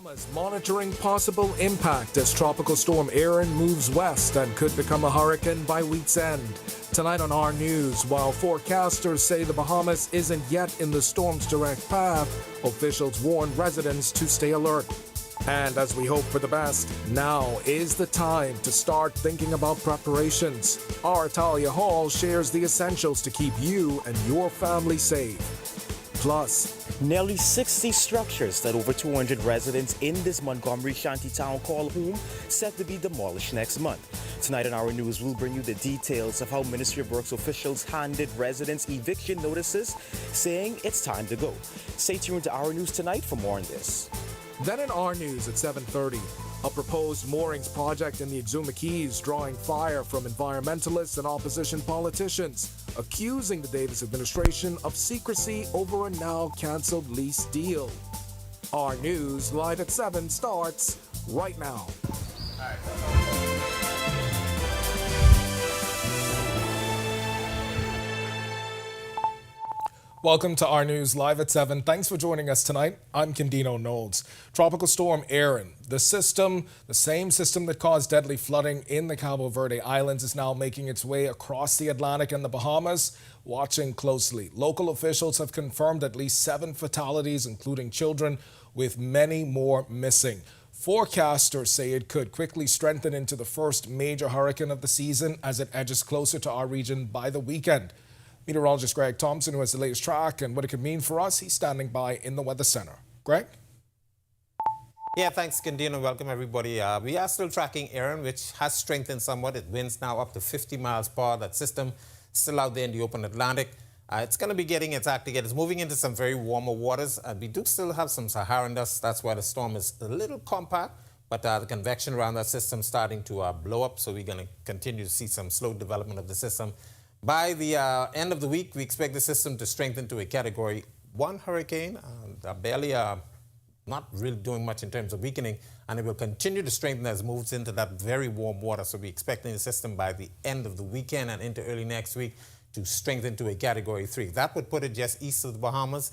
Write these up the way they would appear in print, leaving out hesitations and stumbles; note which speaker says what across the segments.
Speaker 1: Bahamas monitoring possible impact as Tropical Storm Erin moves west and could become a hurricane by week's end. Tonight on our news, while forecasters say the Bahamas isn't yet in the storm's direct path, officials warn residents to stay alert. And as we hope for the best, now is the time to start thinking about preparations. Our Talia Hall shares the essentials to keep you and your family safe. Plus,
Speaker 2: nearly 60 structures that over 200 residents in this Montgomery Shanty town call home set to be demolished next month. Tonight on our news, we'll bring you the details of how Ministry of Works officials handed residents eviction notices, saying it's time to go. Stay tuned to our news tonight for more on this.
Speaker 1: Then in our news at 7:30, a proposed moorings project in the Exuma Keys drawing fire from environmentalists and opposition politicians, accusing the Davis administration of secrecy over a now canceled lease deal. Our news live at 7 starts right now. Welcome to our news live at 7. Thanks for joining us tonight. I'm Candino Knowles. Tropical Storm Erin, the same system that caused deadly flooding in the Cabo Verde Islands, is now making its way across the Atlantic and the Bahamas. Watching closely. Local officials have confirmed at least 7 fatalities, including children, with many more missing. Forecasters say it could quickly strengthen into the first major hurricane of the season as it edges closer to our region by the weekend. Meteorologist Greg Thompson, who has the latest track and what it could mean for us, he's standing by in the Weather Center. Greg?
Speaker 3: Yeah, thanks, Candino. Welcome, everybody. We are still tracking Erin, which has strengthened somewhat. It winds now up to 50 miles per hour. That system still out there in the open Atlantic. It's going to be getting its act together. It's moving into some very warmer waters. We do still have some Saharan dust. That's why the storm is a little compact. But the convection around that system starting to blow up. So we're going to continue to see some slow development of the system. By the end of the week, we expect the system to strengthen to a Category 1 hurricane. Barely not really doing much in terms of weakening, and it will continue to strengthen as it moves into that very warm water. So we're expecting the system by the end of the weekend and into early next week to strengthen to a Category 3. That would put it just east of the Bahamas.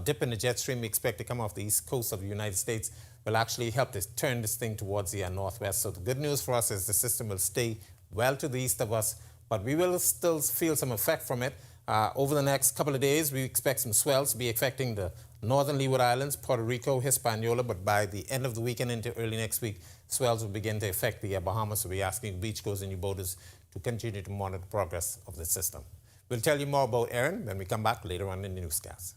Speaker 3: Dip in the jet stream we expect to come off the east coast of the United States will actually help to turn this thing towards the northwest. So the good news for us is the system will stay well to the east of us, but we will still feel some effect from it. Over the next couple of days, we expect some swells to be affecting the northern Leeward Islands, Puerto Rico, Hispaniola, but by the end of the weekend into early next week, swells will begin to affect the Bahamas. So we're asking beachgoers and new boaters to continue to monitor the progress of the system. We'll tell you more about Erin when we come back later on in the newscast.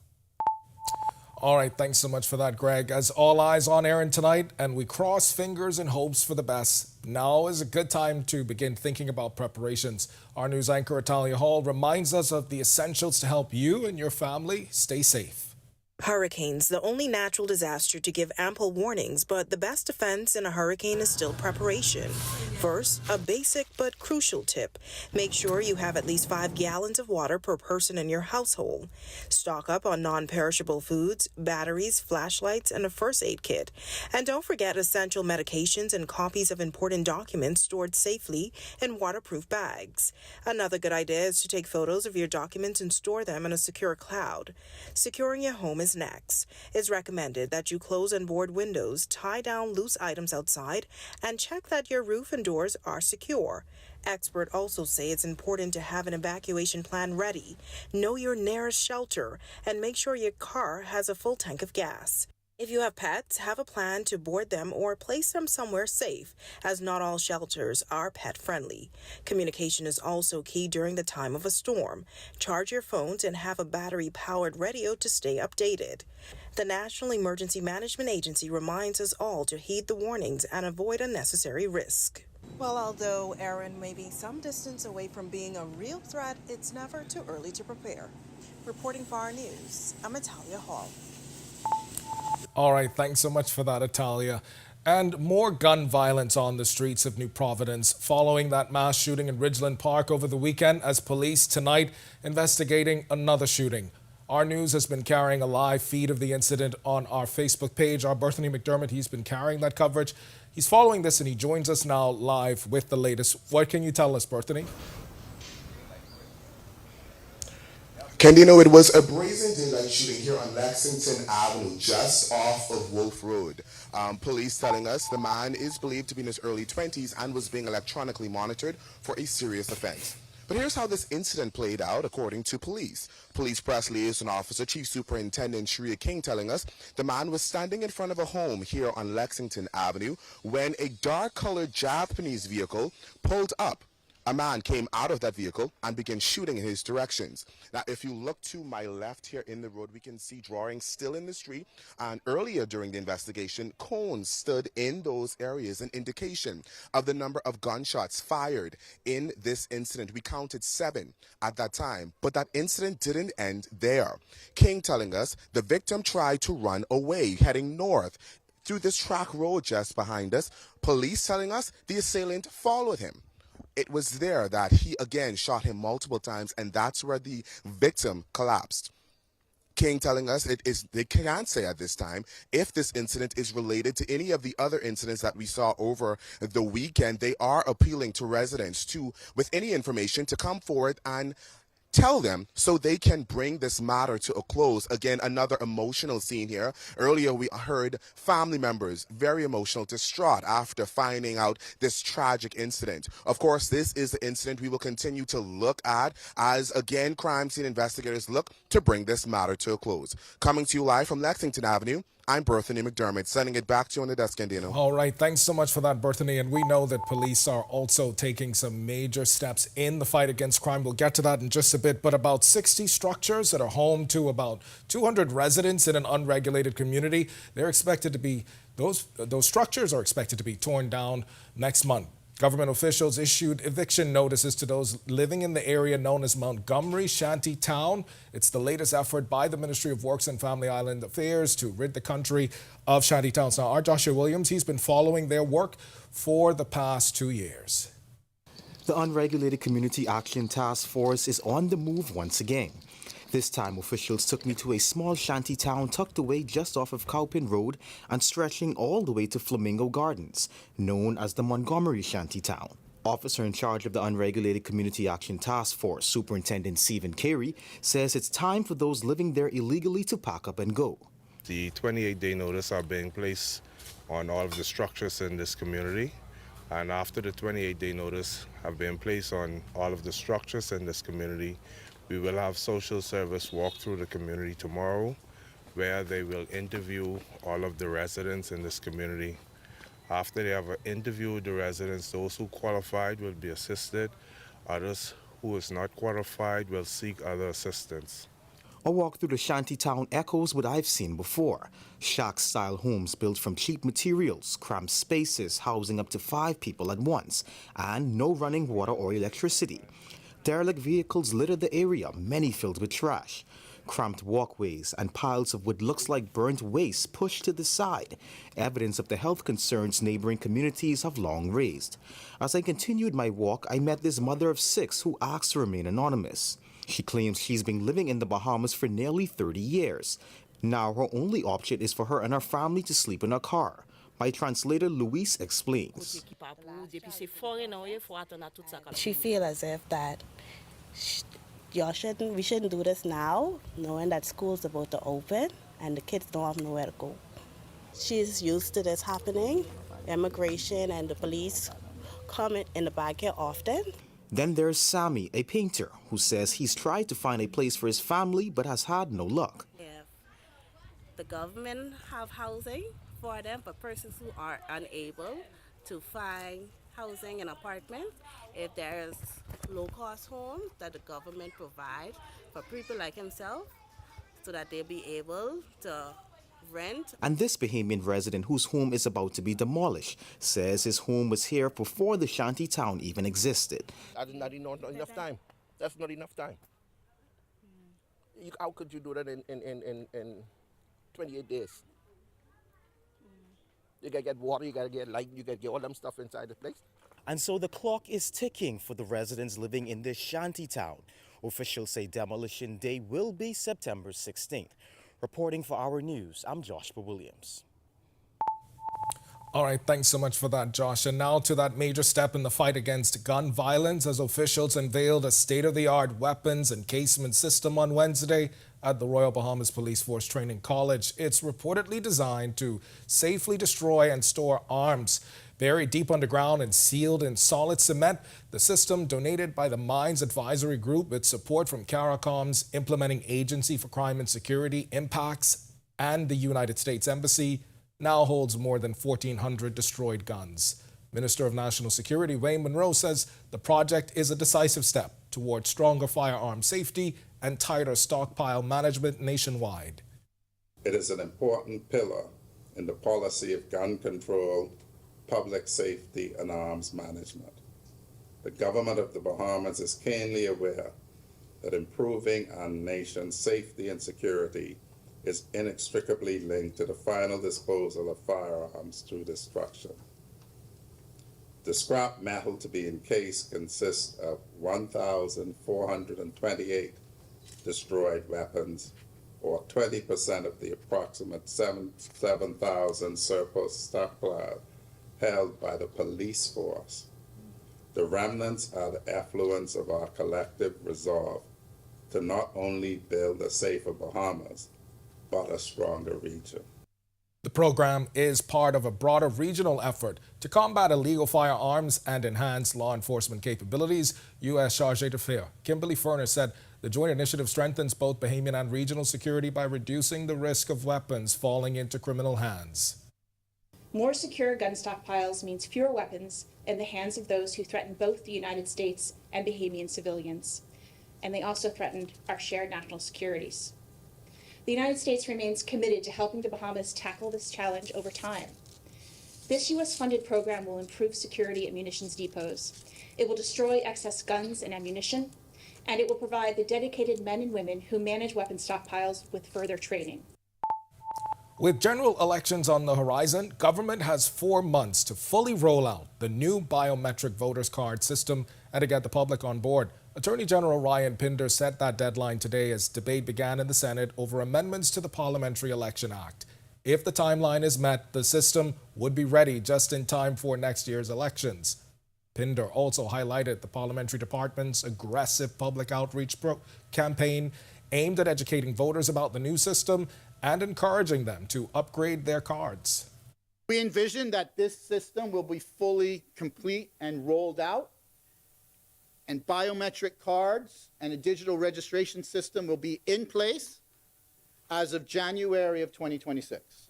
Speaker 1: All right, thanks so much for that, Greg. As all eyes on Erin tonight, and we cross fingers and hopes for the best, now is a good time to begin thinking about preparations. Our news anchor, Talia Hall, reminds us of the essentials to help you and your family stay safe.
Speaker 4: Hurricanes, the only natural disaster to give ample warnings, but the best defense in a hurricane is still preparation. First, a basic but crucial tip. Make sure you have at least 5 gallons of water per person in your household. Stock up on non-perishable foods, batteries, flashlights, and a first aid kit. And don't forget essential medications and copies of important documents stored safely in waterproof bags. Another good idea is to take photos of your documents and store them in a secure cloud. Securing your home is next. It's recommended that you close and board windows, tie down loose items outside, and check that your roof and doors are secure. Experts also say it's important to have an evacuation plan ready. Know your nearest shelter and make sure your car has a full tank of gas. If you have pets, have a plan to board them or place them somewhere safe, as not all shelters are pet-friendly. Communication is also key during the time of a storm. Charge your phones and have a battery-powered radio to stay updated. The National Emergency Management Agency reminds us all to heed the warnings and avoid unnecessary risk.
Speaker 5: Well, although Erin may be some distance away from being a real threat, it's never too early to prepare. Reporting for our news, I'm Talia Hall.
Speaker 1: All right, thanks so much for that, Italia. And more gun violence on the streets of New Providence following that mass shooting in Ridgeland Park over the weekend, as police tonight investigating another shooting. Our news has been carrying a live feed of the incident on our Facebook page. Our Berthany McDermott, he's been carrying that coverage. He's following this and he joins us now live with the latest. What can you tell us, Berthany?
Speaker 6: Candino, it was a brazen daylight shooting here on Lexington Avenue, just off of Wolf Road. Police telling us the man is believed to be in his early 20s and was being electronically monitored for a serious offense. But here's how this incident played out, according to police. Police press liaison officer Chief Superintendent Sharia King telling us the man was standing in front of a home here on Lexington Avenue when a dark-colored Japanese vehicle pulled up. A man came out of that vehicle and began shooting in his directions. Now, if you look to my left here in the road, we can see drawings still in the street. And earlier during the investigation, cones stood in those areas, an indication of the number of gunshots fired in this incident. We counted 7 at that time, but that incident didn't end there. King telling us the victim tried to run away, heading north through this track road just behind us. Police telling us the assailant followed him. It was there that he again shot him multiple times, and that's where the victim collapsed. King telling us they can't say at this time if this incident is related to any of the other incidents that we saw over the weekend. They are appealing to residents with any information, to come forward and tell them so they can bring this matter to a close. Again, another emotional scene here. Earlier, we heard family members very emotional, distraught after finding out this tragic incident. Of course, this is the incident we will continue to look at as, again, crime scene investigators look to bring this matter to a close. Coming to you live from Lexington Avenue, I'm Berthany McDermott, sending it back to you on the desk, Andino.
Speaker 1: All right, thanks so much for that, Berthany. And we know that police are also taking some major steps in the fight against crime. We'll get to that in just a bit. But about 60 structures that are home to about 200 residents in an unregulated community, they're expected to be, those structures are expected to be torn down next month. Government officials issued eviction notices to those living in the area known as Montgomery Shanty Town. It's the latest effort by the Ministry of Works and Family Island Affairs to rid the country of shanty towns. Now, our Joshua Williams, he's been following their work for the past 2 years.
Speaker 2: The Unregulated Community Action Task Force is on the move once again. This time, officials took me to a small shanty town tucked away just off of Cowpin Road and stretching all the way to Flamingo Gardens, known as the Montgomery Shanty Town. Officer in charge of the Unregulated Community Action Task Force, Superintendent Stephen Carey, says it's time for those living there illegally to pack up and go.
Speaker 7: The 28-day notice are being placed on all of the structures in this community. And after the 28-day notice have been placed on all of the structures in this community, we will have social service walk through the community tomorrow, where they will interview all of the residents in this community. After they have interviewed the residents, those who qualified will be assisted. Others who is not qualified will seek other assistance.
Speaker 2: A walk through the shanty town echoes what I've seen before. Shack-style homes built from cheap materials, cramped spaces housing up to 5 people at once, and no running water or electricity. Derelict vehicles litter the area, many filled with trash. Cramped walkways and piles of what looks like burnt waste pushed to the side, evidence of the health concerns neighboring communities have long raised. As I continued my walk, I met this mother of 6 who asked to remain anonymous. She claims she's been living in the Bahamas for nearly 30 years. Now her only option is for her and her family to sleep in a car. My translator, Luis, explains.
Speaker 8: She feels as if that we shouldn't do this now, knowing that school's about to open and the kids don't have nowhere to go. She's used to this happening. Immigration and the police come in the back here often.
Speaker 2: Then there's Sammy, a painter, who says he's tried to find a place for his family but has had no luck.
Speaker 8: If the government have housing for them, for persons who are unable to find housing and apartments, if there's low-cost homes that the government provides for people like himself so that they'll be able to rent.
Speaker 2: And this Bahamian resident whose home is about to be demolished says his home was here before the shanty town even existed.
Speaker 9: That's not enough time. That's not enough time. How could you do that in 28 days? You gotta get water, you gotta get light, you gotta get all them stuff inside the place.
Speaker 2: And so the clock is ticking for the residents living in this shanty town. Officials say demolition day will be September 16th. Reporting for Our News, I'm Joshua Williams.
Speaker 1: All right, thanks so much for that, Josh. And now to that major step in the fight against gun violence as officials unveiled a state-of-the-art weapons encasement system on Wednesday at the Royal Bahamas Police Force Training College. It's reportedly designed to safely destroy and store arms. Buried deep underground and sealed in solid cement, the system, donated by the Mines Advisory Group with support from CARICOM's Implementing Agency for Crime and Security, IMPACTS, and the United States Embassy, now holds more than 1,400 destroyed guns. Minister of National Security Wayne Monroe says the project is a decisive step towards stronger firearm safety and tighter stockpile management nationwide.
Speaker 10: It is an important pillar in the policy of gun control, public safety, and arms management. The government of the Bahamas is keenly aware that improving our nation's safety and security is inextricably linked to the final disposal of firearms through destruction. The scrap metal to be encased consists of 1,428 destroyed weapons, or 20% of the approximate 7,000 surplus stockpile held by the police force. The remnants are the effluence of our collective resolve to not only build a safer Bahamas, but a stronger region.
Speaker 1: The program is part of a broader regional effort to combat illegal firearms and enhance law enforcement capabilities. U.S. Chargé d'Affaires Kimberly Ferner said the joint initiative strengthens both Bahamian and regional security by reducing the risk of weapons falling into criminal hands.
Speaker 11: More secure gun stockpiles means fewer weapons in the hands of those who threaten both the United States and Bahamian civilians. And they also threatened our shared national securities. The United States remains committed to helping the Bahamas tackle this challenge over time. This U.S.-funded program will improve security at munitions depots. It will destroy excess guns and ammunition, and it will provide the dedicated men and women who manage weapon stockpiles with further training.
Speaker 1: With general elections on the horizon, government has 4 months to fully roll out the new biometric voters card system and to get the public on board. Attorney General Ryan Pinder set that deadline today as debate began in the Senate over amendments to the Parliamentary Election Act. If the timeline is met, the system would be ready just in time for next year's elections. Pinder also highlighted the Parliamentary Department's aggressive public outreach campaign aimed at educating voters about the new system and encouraging them to upgrade their cards.
Speaker 12: We envision that this system will be fully complete and rolled out, and biometric cards and a digital registration system will be in place as of January of 2026.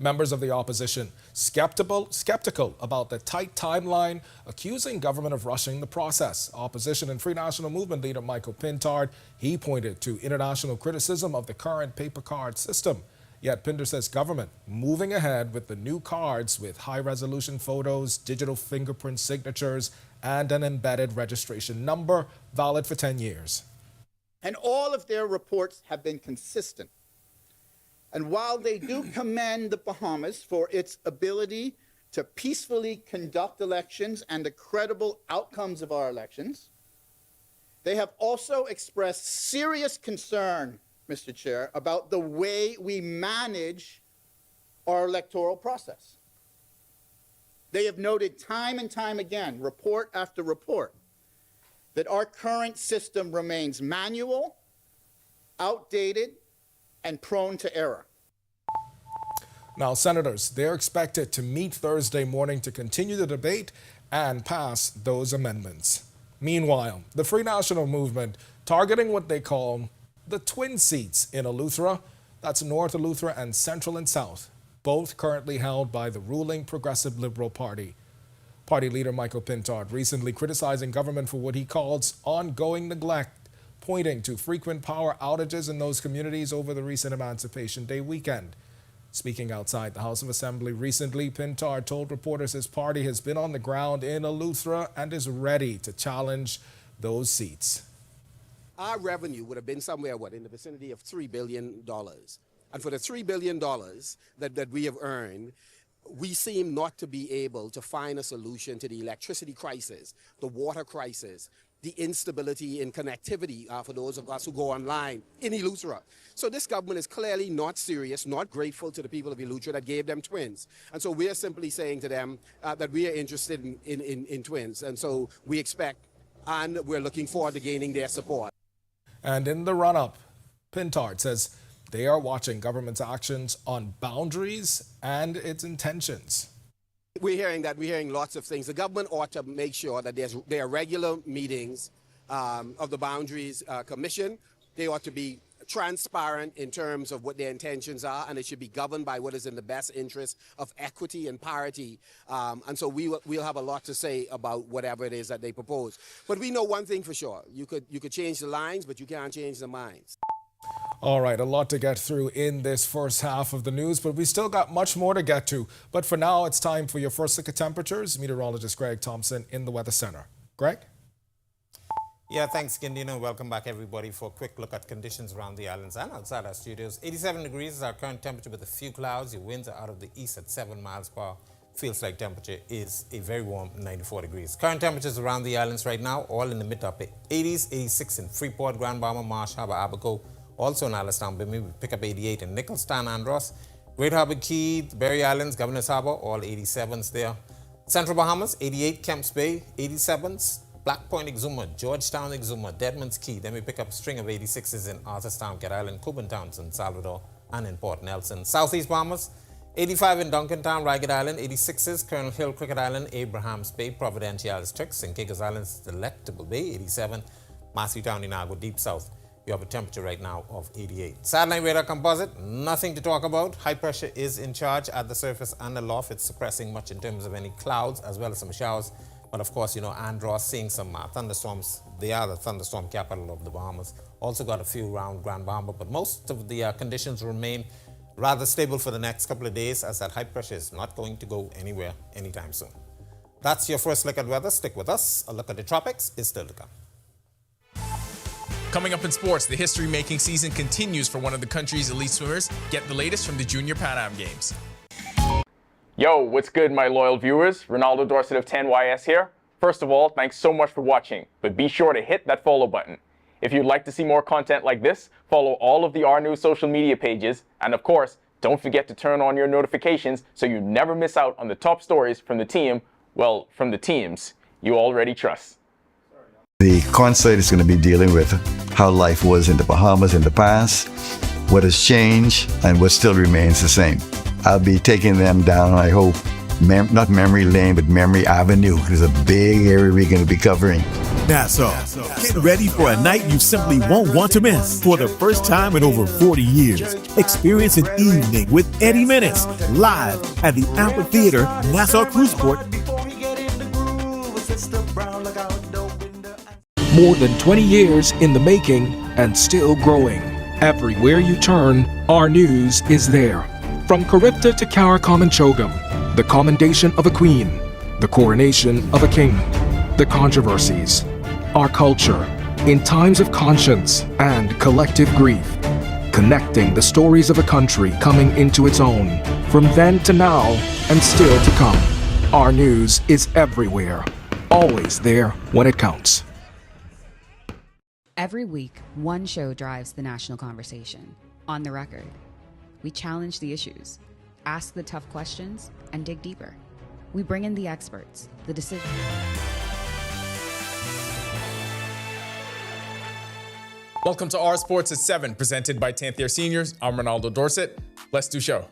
Speaker 1: Members of the opposition skeptical about the tight timeline, accusing government of rushing the process. Opposition and Free National Movement leader Michael Pintard, he pointed to international criticism of the current paper card system. Yet Pinder says government moving ahead with the new cards with high-resolution photos, digital fingerprint signatures, and an embedded registration number valid for 10 years.
Speaker 12: And all of their reports have been consistent. And while they do commend the Bahamas for its ability to peacefully conduct elections and the credible outcomes of our elections, they have also expressed serious concern, Mr. Chair, about the way we manage our electoral process. They have noted time and time again, report after report, that our current system remains manual, outdated, and prone to error.
Speaker 1: Now, senators, they're expected to meet Thursday morning to continue the debate and pass those amendments. Meanwhile, the Free National Movement targeting what they call the twin seats in Eleuthera, that's North Eleuthera and Central and South, both currently held by the ruling Progressive Liberal Party. Party leader Michael Pintard recently criticizing government for what he calls ongoing neglect, pointing to frequent power outages in those communities over the recent Emancipation Day weekend. Speaking outside the House of Assembly recently, Pintard told reporters his party has been on the ground in Eleuthera and is ready to challenge those seats.
Speaker 9: Our revenue would have been somewhere, in the vicinity of $3 billion. And for the $3 billion that we have earned, we seem not to be able to find a solution to the electricity crisis, the water crisis, the instability in connectivity for those of us who go online in Eleuthera. So this government is clearly not serious, not grateful to the people of Eleuthera that gave them twins. And so we are simply saying to them that we are interested in twins. And so we expect and we're looking forward to gaining their support.
Speaker 1: And in the run-up, Pintard says they are watching government's actions on boundaries and its intentions.
Speaker 9: We're hearing lots of things. The government ought to make sure that there are regular meetings of the Boundaries Commission. They ought to be transparent in terms of what their intentions are, and it should be governed by what is in the best interest of equity and parity. And so we'll have a lot to say about whatever it is that they propose. But we know one thing for sure. You could change the lines, but you can't change the minds.
Speaker 1: All right, a lot to get through in this first half of the news, but we still got much more to get to. But for now, it's time for your first look at temperatures. Meteorologist Greg Thompson in the Weather Center. Greg?
Speaker 3: Yeah, thanks, Gindino. Welcome back, everybody, for a quick look at conditions around the islands and outside our studios. 87 degrees is our current temperature with a few clouds. Your winds are out of the east at 7 miles per hour. Feels like temperature is a very warm 94 degrees. Current temperatures around the islands right now, all in the mid-upper 80s, 86 in Freeport, Grand Bahama, Marsh Harbour, Abaco. Also in Alistown, Bimini, we pick up 88 in Nichols, Tan Andros, Great Harbour Key, Berry Islands, Governor's Harbour, all 87s there. Central Bahamas, 88, Kemps Bay, 87s, Black Point, Exuma, Georgetown, Exuma, Deadman's Key. Then we pick up a string of 86s in Arthurstown, Cat Island, Cuban Towns in Salvador, and in Port Nelson. Southeast Bahamas, 85 in Duncantown, Ragged Island, 86s, Colonel Hill, Cricket Island, Abraham's Bay, Providenciales, Tricks, and Kickers Islands, Delectable Bay, 87, Massey Town, Inago, Deep South. You have a temperature right now of 88. Satellite radar composite, nothing to talk about. High pressure is in charge at the surface and aloft. It's suppressing much in terms of any clouds as well as some showers. But of course, you know, Andros seeing some thunderstorms. They are the thunderstorm capital of the Bahamas. Also got a few around Grand Bahama, but most of the conditions remain rather stable for the next couple of days, as that high pressure is not going to go anywhere anytime soon. That's your first look at weather. Stick with us. A look at the tropics is still to come.
Speaker 13: Coming up in sports, the history-making season continues for one of the country's elite swimmers. Get the latest from the Junior Pan Am Games.
Speaker 14: Yo, what's good, my loyal viewers? Ronaldo Dorset of 10YS here. First of all, thanks so much for watching, but be sure to hit that follow button. If you'd like to see more content like this, follow all of the R News social media pages, and of course, don't forget to turn on your notifications so you never miss out on the top stories from the team, well, from the teams you already trust.
Speaker 15: The concert is going to be dealing with how life was in the Bahamas in the past, what has changed, and what still remains the same. I'll be taking them down, I hope, not Memory Lane, but Memory Avenue. There's a big area we're going to be covering.
Speaker 16: Nassau, get ready for a night you simply won't want to miss. For the first time in over 40 years, experience an evening with Eddie Menace live at the Amphitheater, Nassau Cruiseport.
Speaker 17: More than 20 years in the making and still growing. Everywhere you turn, our news is there. From Caripta to Karakomanchogam, the commendation of a queen, the coronation of a king, the controversies, our culture, in times of conscience and collective grief, connecting the stories of a country coming into its own, from then to now and still to come. Our news is everywhere, always there when it counts.
Speaker 18: Every week, one show drives the national conversation. On the Record. We challenge the issues, ask the tough questions, and dig deeper. We bring in the experts, the decision.
Speaker 13: Welcome to Our Sports at 7, presented by 10th Year Seniors. I'm Ronaldo Dorset. Let's do show.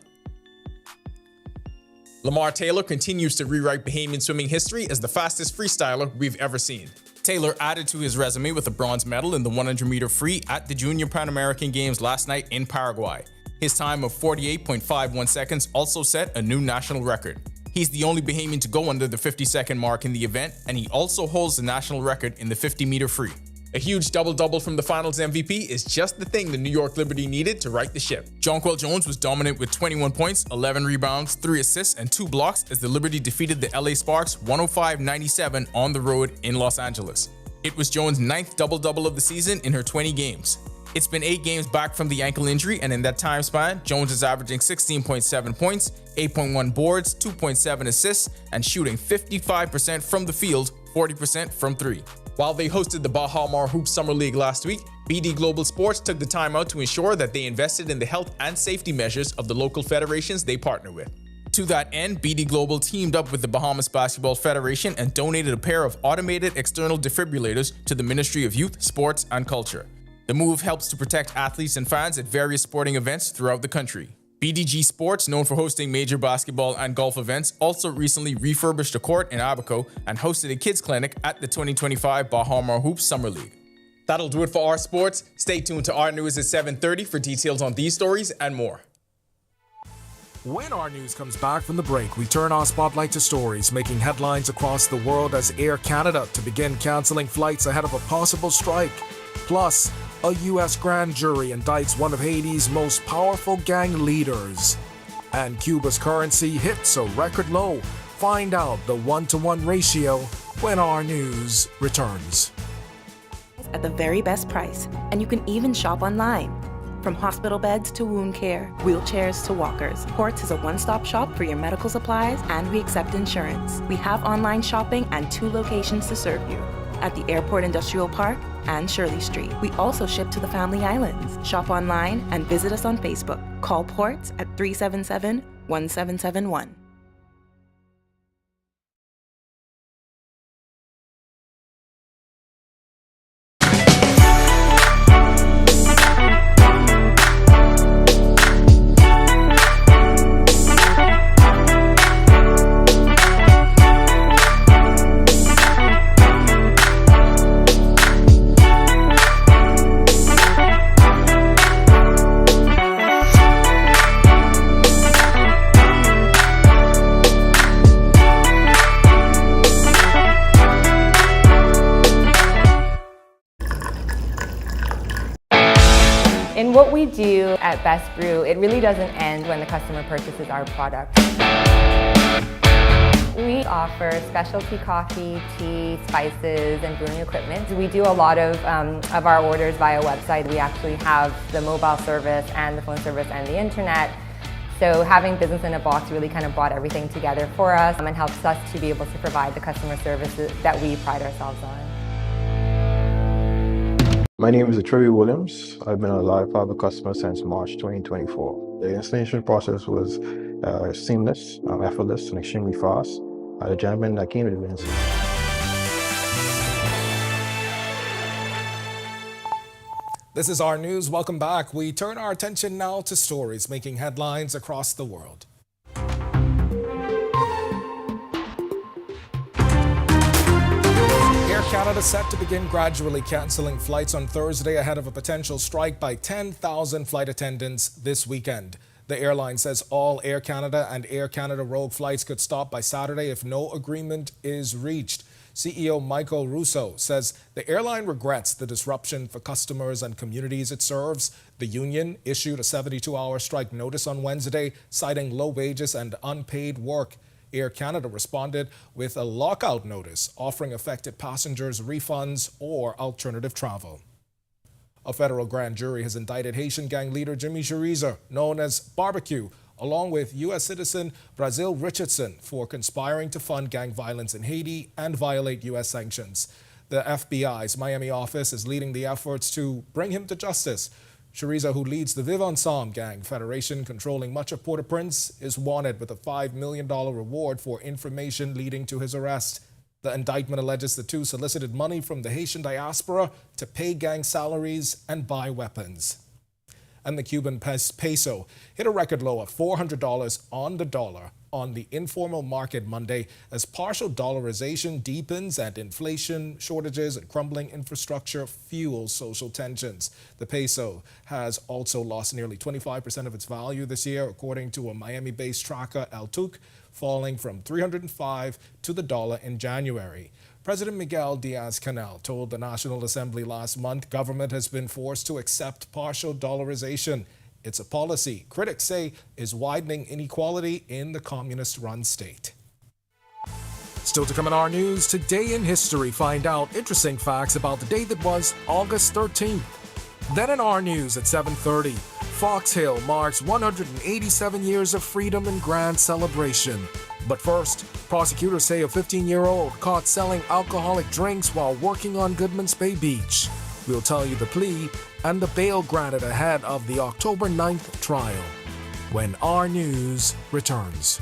Speaker 13: Lamar Taylor continues to rewrite Bahamian swimming history as the fastest freestyler we've ever seen. Taylor added to his resume with a bronze medal in the 100-meter free at the Junior Pan American Games last night in Paraguay. His time of 48.51 seconds also set a new national record. He's the only Bahamian to go under the 50-second mark in the event, and he also holds the national record in the 50-meter free. A huge double-double from the finals MVP is just the thing the New York Liberty needed to right the ship. Jonquel Jones was dominant with 21 points, 11 rebounds, 3 assists, and 2 blocks as the Liberty defeated the LA Sparks 105-97 on the road in Los Angeles. It was Jones' 9th double-double of the season in her 20 games. It's been 8 games back from the ankle injury, and in that time span, Jones is averaging 16.7 points, 8.1 boards, 2.7 assists, and shooting 55% from the field, 40% from 3. While they hosted the Baha Mar Hoops Summer League last week, BD Global Sports took the time out to ensure that they invested in the health and safety measures of the local federations they partner with. To that end, BD Global teamed up with the Bahamas Basketball Federation and donated a pair of automated external defibrillators to the Ministry of Youth, Sports, and Culture. The move helps to protect athletes and fans at various sporting events throughout the country. BDG Sports, known for hosting major basketball and golf events, also recently refurbished a court in Abaco and hosted a kids clinic at the 2025 Baha Mar Hoops Summer League. That'll do it for our sports. Stay tuned to our news at 7:30 for details on these stories and more.
Speaker 1: When our news comes back from the break, we turn our spotlight to stories making headlines across the world as Air Canada to begin canceling flights ahead of a possible strike. Plus, a U.S. grand jury indicts one of Haiti's most powerful gang leaders. And Cuba's currency hits a record low. Find out the 1-to-1 ratio when our news returns.
Speaker 19: At the very best price, and you can even shop online. From hospital beds to wound care, wheelchairs to walkers, Ports is a one-stop shop for your medical supplies, and we accept insurance. We have online shopping and 2 locations to serve you, at the Airport Industrial Park and Shirley Street. We also ship to the Family Islands. Shop online and visit us on Facebook. Call Ports at 377-1771.
Speaker 20: In what we do at Best Brew, it really doesn't end when the customer purchases our product. We offer specialty coffee, tea, spices, and brewing equipment. We do a lot of our orders via website. We actually have the mobile service and the phone service and the internet. So having business in a box really kind of brought everything together for us and helps us to be able to provide the customer services that we pride ourselves on.
Speaker 21: My name is Trevi Williams. I've been a Live Fiber customer since March 2024. The installation process was seamless, effortless, and extremely fast. The gentleman that came to the installation.
Speaker 1: This is our news. Welcome back. We turn our attention now to stories making headlines across the world. Air Canada set to begin gradually cancelling flights on Thursday ahead of a potential strike by 10,000 flight attendants this weekend. The airline says all Air Canada and Air Canada Rogue flights could stop by Saturday if no agreement is reached. CEO Michael Russo says the airline regrets the disruption for customers and communities it serves. The union issued a 72-hour strike notice on Wednesday, citing low wages and unpaid work. Air Canada responded with a lockout notice offering affected passengers refunds or alternative travel. A federal grand jury has indicted Haitian gang leader Jimmy Cheriza, known as Barbecue, along with U.S. citizen Brazil Richardson for conspiring to fund gang violence in Haiti and violate U.S. sanctions. The FBI's Miami office is leading the efforts to bring him to justice. Cheriza, who leads the Vive Ensemble gang federation controlling much of Port-au-Prince, is wanted with a $5 million reward for information leading to his arrest. The indictment alleges the two solicited money from the Haitian diaspora to pay gang salaries and buy weapons. And the Cuban peso hit a record low of $400 on the dollar on the informal market Monday as partial dollarization deepens and inflation, shortages, and crumbling infrastructure fuel social tensions. The peso has also lost nearly 25% of its value this year, according to a Miami-based tracker, El Tuc, falling from $305 to the dollar in January. President Miguel Diaz-Canel told the National Assembly last month government has been forced to accept partial dollarization. It's a policy critics say is widening inequality in the communist-run state. Still to come in our news, today in history, find out interesting facts about the day that was August 13th. Then in our news at 7:30,
Speaker 17: Fox Hill marks 187 years of freedom and grand celebration. But first, prosecutors say a 15-year-old caught selling alcoholic drinks while working on Goodman's Bay Beach. We'll tell you the plea and the bail granted ahead of the October 9th trial when our news returns.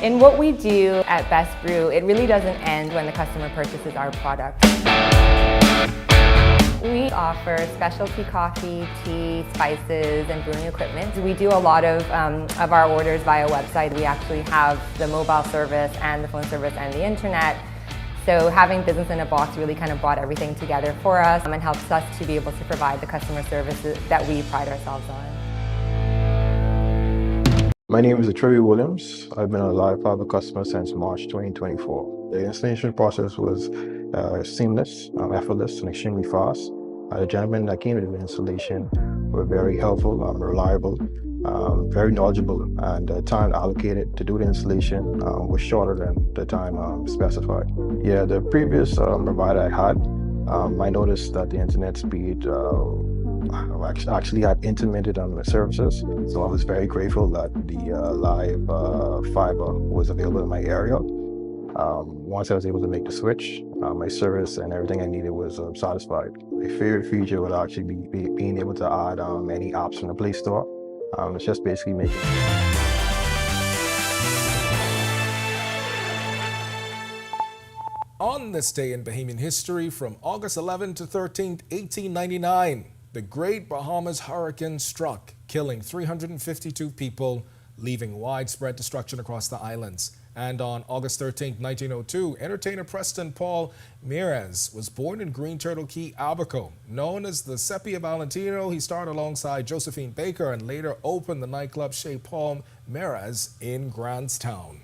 Speaker 20: In what we do at Best Brew, it really doesn't end when the customer purchases our product. We offer specialty coffee, tea, spices, and brewing equipment. We do a lot of our orders via website. We actually have the mobile service and the phone service and the internet. So having business in a box really kind of brought everything together for us and helps us to be able to provide the customer services that we pride ourselves on.
Speaker 21: My name is Trevi Williams. I've been a Live Fiber customer since March 2024. The installation process was seamless, effortless, and extremely fast. The gentlemen that came to the installation were very helpful, reliable, very knowledgeable, and the time allocated to do the installation was shorter than the time specified. Yeah, the previous provider I had, I noticed that the internet speed actually had intermittent on the services, so I was very grateful that the live fiber was available in my area. Once I was able to make the switch, my service and everything I needed was satisfied. My favorite feature would actually be being able to add any apps from the Play Store. It's just basically making
Speaker 1: On this day in Bahamian history, from August 11 to 13, 1899, the Great Bahamas Hurricane struck, killing 352 people, leaving widespread destruction across the islands. And on August 13, 1902, entertainer Preston Paul Meirez was born in Green Turtle Key, Abaco. Known as the Sepia Valentino, he starred alongside Josephine Baker and later opened the nightclub Chez Paul Meirez in Grantstown.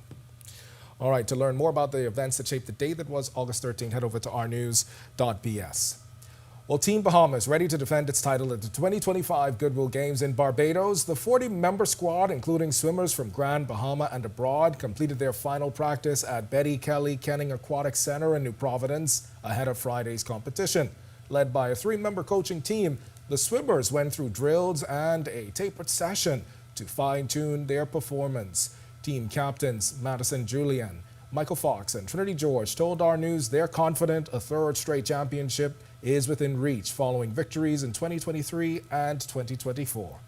Speaker 1: All right, to learn more about the events that shaped the day that was August 13, head over to ournews.bs. Well, Team Bahamas ready to defend its title at the 2025 Goodwill Games in Barbados. The 40-member squad, including swimmers from Grand Bahama and abroad, completed their final practice at Betty Kelly Kenning Aquatic Center in New Providence ahead of Friday's competition. Led by a 3-member coaching team, the swimmers went through drills and a tapered session to fine-tune their performance. Team captains Madison Julian, Michael Fox, and Trinity George told our news they're confident a third straight championship is within reach following victories in 2023 and 2024.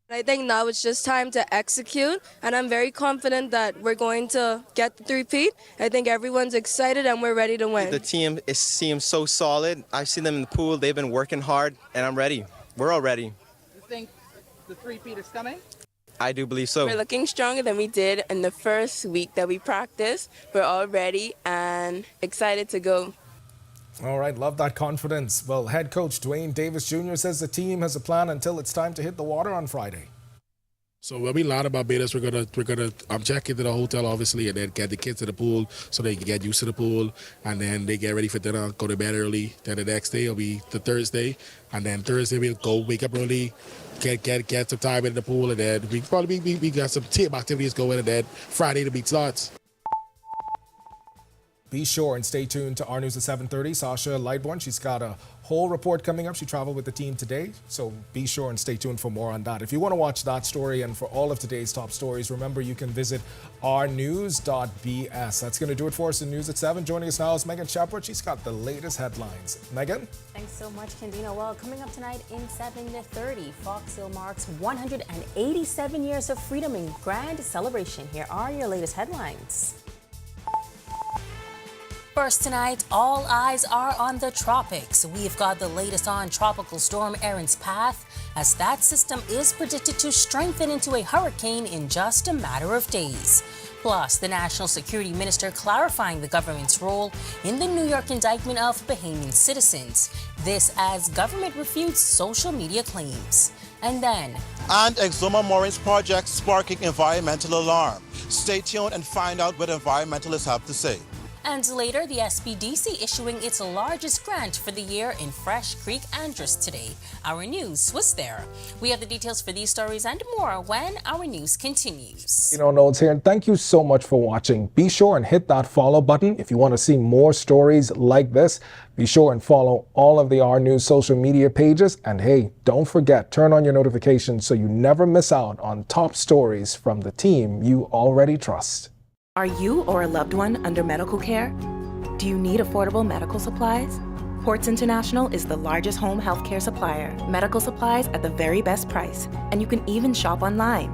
Speaker 4: I think now it's just time to execute, and I'm very confident that we're going to get the three-peat. I think everyone's excited and we're ready to win.
Speaker 22: The team seems so solid. I've seen them in the pool. They've been working hard, and I'm ready. We're all ready.
Speaker 23: You think the three-peat is coming?
Speaker 22: I do believe so.
Speaker 4: We're looking stronger than we did in the first week that we practiced. We're all ready and excited to go.
Speaker 1: All right, love that confidence. Well, head coach Dwayne Davis Jr. says the team has a plan until it's time to hit the water on Friday.
Speaker 24: So when we land in Barbados, we're gonna check into the hotel obviously, and then get the kids to the pool so they can get used to the pool, and then they get ready for dinner, go to bed early. Then the next day will be the Thursday, and then Thursday we'll go wake up early, get some time in the pool, and then we got some team activities going, and then Friday the beat starts.
Speaker 1: Be sure and stay tuned to our news at 7:30. Sasha Lightborn, she's got a whole report coming up. She traveled with the team today, so be sure and stay tuned for more on that. If you want to watch that story and for all of today's top stories, remember you can visit ournews.bs. That's going to do it for us in News at 7. Joining us now is Megan Shepard. She's got the latest headlines. Megan?
Speaker 25: Thanks so much, Candino. Well, coming up tonight in 7:30, Fox Hill marks 187 years of freedom in grand celebration. Here are your latest headlines. First tonight, all eyes are on the tropics. We've got the latest on Tropical Storm Erin's path, as that system is predicted to strengthen into a hurricane in just a matter of days. Plus, the National Security Minister clarifying the government's role in the New York indictment of Bahamian citizens. This as government refutes social media claims. And then...
Speaker 2: And Exuma Moorings project sparking environmental alarm. Stay tuned and find out what environmentalists have to say.
Speaker 25: And later, the SPDC issuing its largest grant for the year in Fresh Creek, Andros today. Our news was there. We have the details for these stories and more when our news continues.
Speaker 1: Notes here, and thank you so much for watching. Be sure and hit that follow button if you want to see more stories like this. Be sure and follow all of the R News social media pages. And hey, don't forget, turn on your notifications so you never miss out on top stories from the team you already trust.
Speaker 19: Are you or a loved one under medical care? Do you need affordable medical supplies? Ports International is the largest home healthcare supplier. Medical supplies at the very best price, and you can even shop online.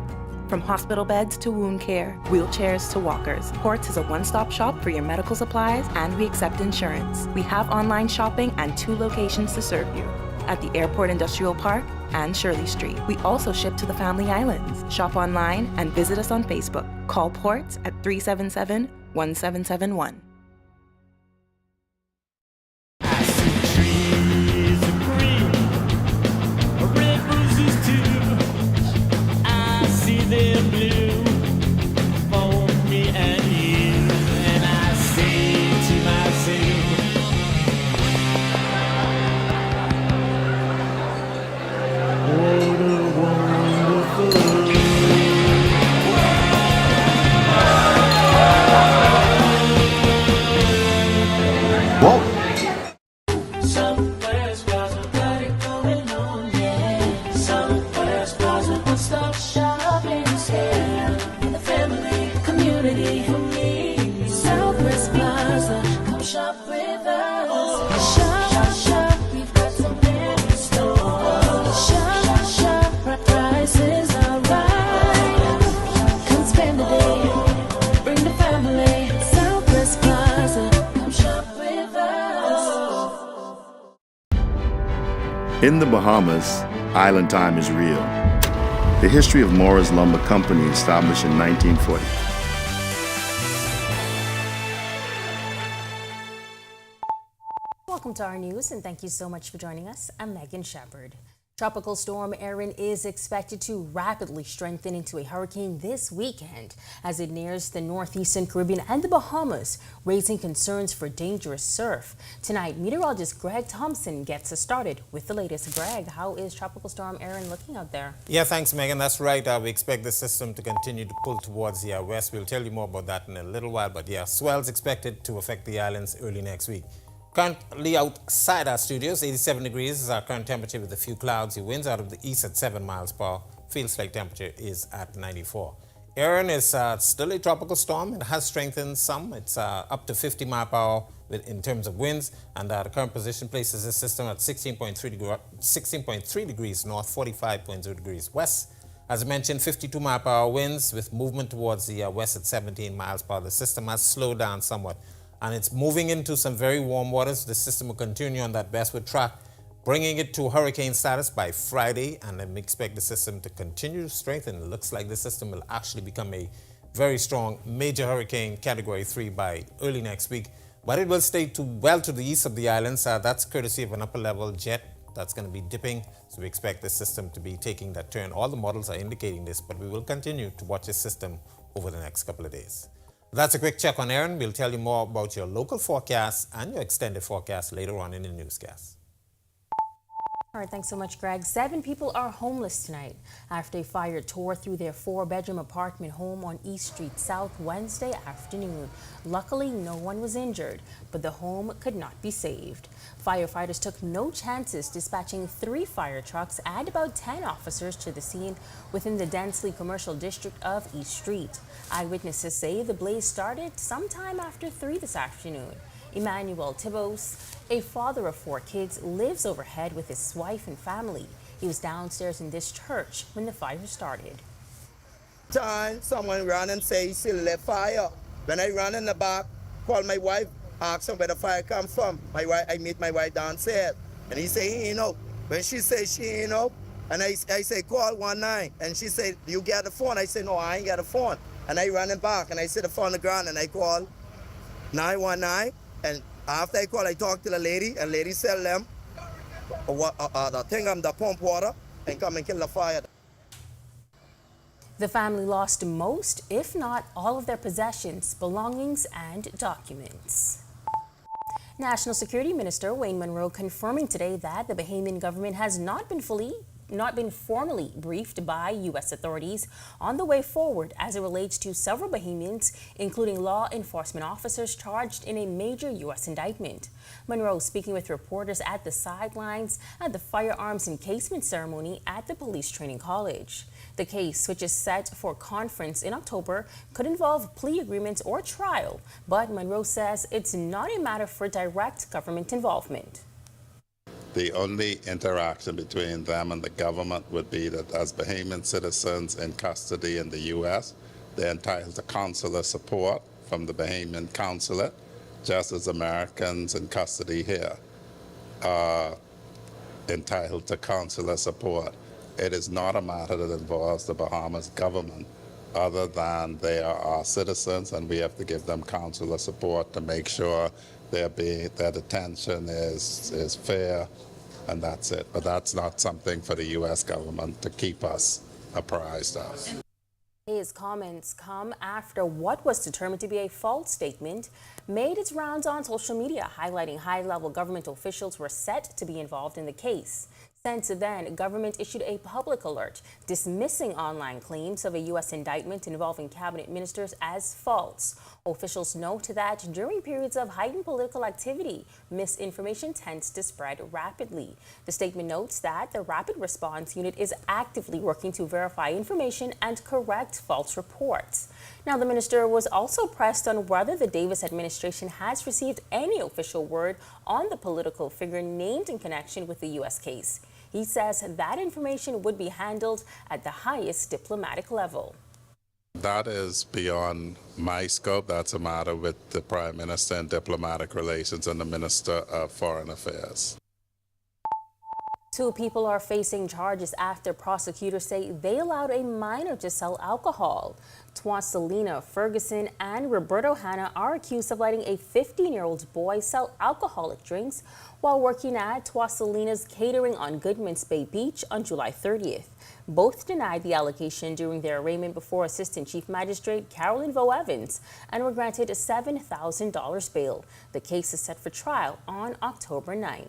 Speaker 19: From hospital beds to wound care, wheelchairs to walkers, Ports is a one-stop shop for your medical supplies, and we accept insurance. We have online shopping and 2 locations to serve you, at the Airport Industrial Park and Shirley Street. We also ship to the Family Islands. Shop online and visit us on Facebook. Call Ports at 377-1771.
Speaker 5: In the Bahamas, island time is real. The history of Mora's Lumber Company, established in 1940.
Speaker 25: Welcome to our news, and thank you so much for joining us. I'm Megan Shepard. Tropical Storm Erin is expected to rapidly strengthen into a hurricane this weekend as it nears the northeastern Caribbean and the Bahamas, raising concerns for dangerous surf. Tonight, meteorologist Greg Thompson gets us started with the latest. Greg, how is Tropical Storm Erin looking out there?
Speaker 3: Yeah, thanks, Megan. That's right. We expect the system to continue to pull towards the west. We'll tell you more about that in a little while. But yeah, swells expected to affect the islands early next week. Currently outside our studios, 87 degrees is our current temperature with a few clouds. The winds out of the east at 7 miles per hour. Feels like temperature is at 94. Erin is still a tropical storm. It has strengthened some. It's up to 50 miles per hour in terms of winds. And the current position places this system at 16.3 degrees north, 45.0 degrees west. As I mentioned, 52 miles per hour winds with movement towards the west at 17 miles per hour. The system has slowed down somewhat, and it's moving into some very warm waters. The system will continue on that westward track, bringing it to hurricane status by Friday, and then we expect the system to continue to strengthen. It looks like the system will actually become a very strong major hurricane category 3 by early next week, but it will stay well to the east of the islands. That's courtesy of an upper level jet that's going to be dipping, so we expect the system to be taking that turn. All the models are indicating this, but we will continue to watch this system over the next couple of days. That's a quick check on Erin. We'll tell you more about your local forecast and your extended forecast later on in the newscast.
Speaker 25: All right, thanks so much, Greg. 7 people are homeless tonight after a fire tore through their 4-bedroom apartment home on East Street South Wednesday afternoon. Luckily, no one was injured, but the home could not be saved. Firefighters took no chances, dispatching 3 fire trucks and about 10 officers to the scene within the densely commercial district of East Street. Eyewitnesses say the blaze started sometime after 3 this afternoon. Emmanuel Tibos, a father of 4 kids, lives overhead with his wife and family. He was downstairs in this church when the fire started.
Speaker 6: Someone ran and said he still left fire. When I ran in the back, called my wife, ask him where the fire come from. I meet my wife downstairs, and he say he ain't know. When she say she ain't know, and I say call 19, and she say you got the phone. I say no, I ain't got the phone, and I running back, and I see the phone on the ground, and I call 919, and after I call, I talk to the lady, and lady tell them the thing the pump water, and come and kill the fire.
Speaker 25: The family lost most, if not all, of their possessions, belongings, and documents. National Security Minister Wayne Munro confirming today that the Bahamian government has not been formally briefed by U.S. authorities on the way forward as it relates to several Bahamians, including law enforcement officers charged in a major U.S. indictment. Munro speaking with reporters at the sidelines at the firearms encasement ceremony at the Police Training College. The case, which is set for conference in October, could involve plea agreements or trial, but Munro says it's not a matter for direct government involvement.
Speaker 7: The only interaction between them and the government would be that as Bahamian citizens in custody in the U.S., they're entitled to consular support from the Bahamian consulate, just as Americans in custody here are entitled to consular support. It is not a matter that involves the Bahamas government, other than they are our citizens, and we have to give them consular support to make sure their detention is fair, and that's it. But that's not something for the U.S. government to keep us apprised of.
Speaker 25: His comments come after what was determined to be a false statement made its rounds on social media, highlighting high-level government officials were set to be involved in the case. Since then, government issued a public alert dismissing online claims of a U.S. indictment involving cabinet ministers as false. Officials note that during periods of heightened political activity, misinformation tends to spread rapidly. The statement notes that the Rapid Response Unit is actively working to verify information and correct false reports. Now, the minister was also pressed on whether the Davis administration has received any official word on the political figure named in connection with the U.S. case. He says that information would be handled at the highest diplomatic level.
Speaker 7: That is beyond my scope. That's a matter with the Prime Minister and diplomatic relations and the Minister of Foreign Affairs.
Speaker 25: 2 people are facing charges after prosecutors say they allowed a minor to sell alcohol. Twaselina Ferguson and Roberto Hanna are accused of letting a 15-year-old boy sell alcoholic drinks while working at Twaselina's catering on Goodman's Bay Beach on July 30th. Both denied the allegation during their arraignment before Assistant Chief Magistrate Carolyn Vo Evans and were granted a $7,000 bail. The case is set for trial on October 9th.